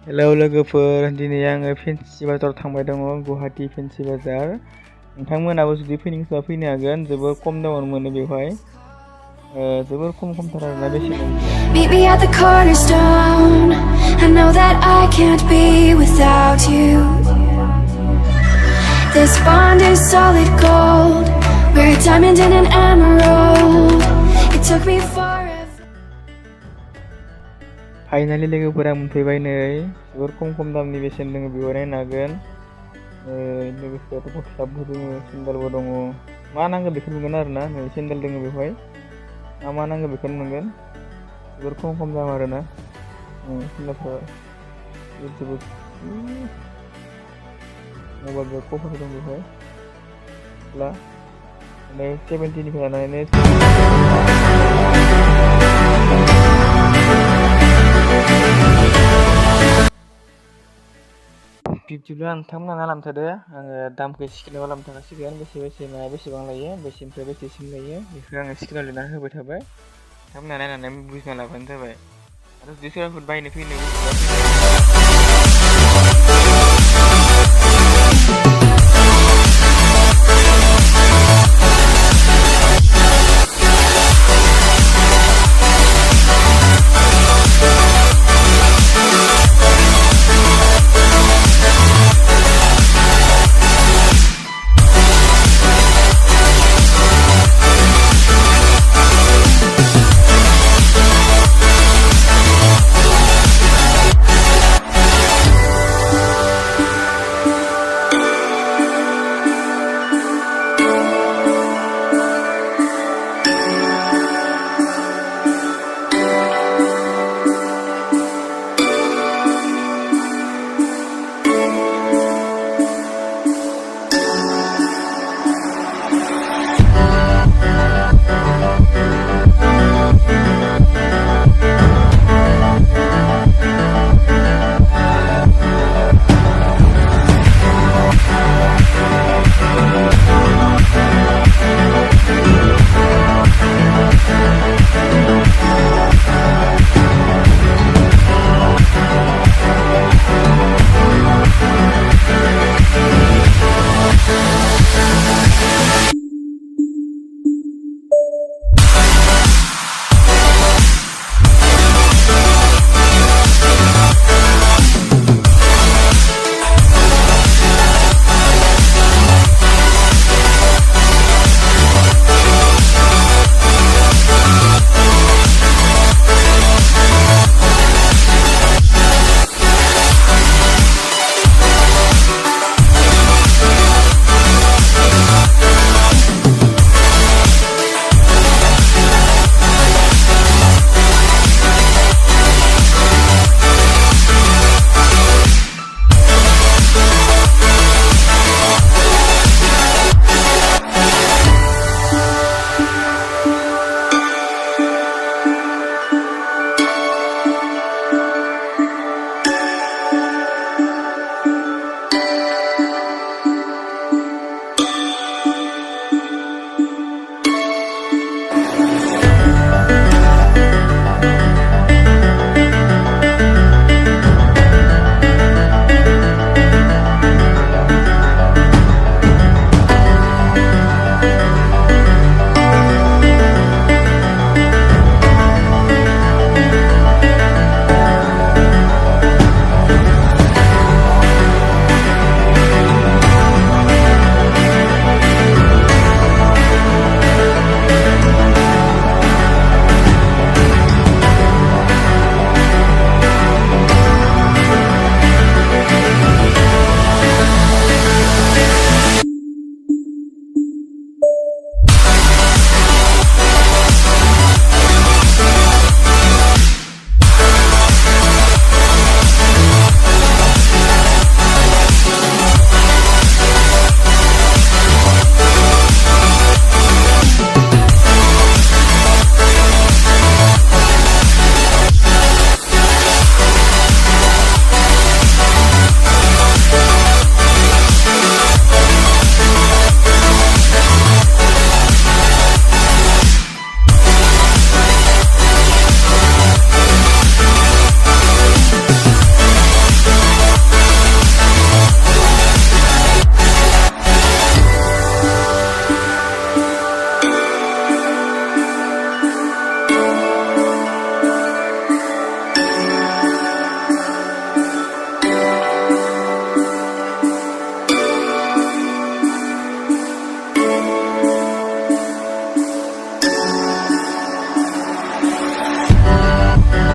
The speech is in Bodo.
हेलौ लोगोफोर, दिनै आङो फेन्सि बाजाराव थांबाय दङ, गुवाहाटी फेन्सि बाजार। नोंथांमोनाबो जुदि फैनो गोसोबा फैनो हागोन, जोबोर खम दामावनो मोनो बेवहाय। जोबोर खमथार आरोना बेसेना। Meet me at the cornerstone. I know that I can't be without you. This bond is solid gold. We're a diamond and an emerald. It took me forever. Finally लोगोफोरा मोनफैबाय नै, जोबोर खम दामनि बेसेन दङ, बेवहाय नायनो हागोन। लोगोसेथ' गस्लाबो दङ, सेन्देलबो दङ। मा नांगौ बेखौ मोनगोन आरोना। नै सेन्देल दङ बेवहाय, मा नांगौ बेखौनो मोनगोन। जोबोर खम दाम आरोना सेन्देलफ्रा। जोबोद मबाइल कभार दं बेवहाय। गस्ला 70निफ्राय लानानै बिब्दिब्ला नोंथांमोना खालामथारो, आङो दामखौ स्क्रिनाव खालामनो थाखासिगोन। बेसेबां लायो, बेसेनिफ्राय बेसेसिम लायो बेखौ आङो स्क्रिनाव लिरनानै होबाय थाबाय। नोंथांमोना नायनानै बुजिना लाबानो जाबाय। आरो जुदि सोरबाफोर बायनो फैनो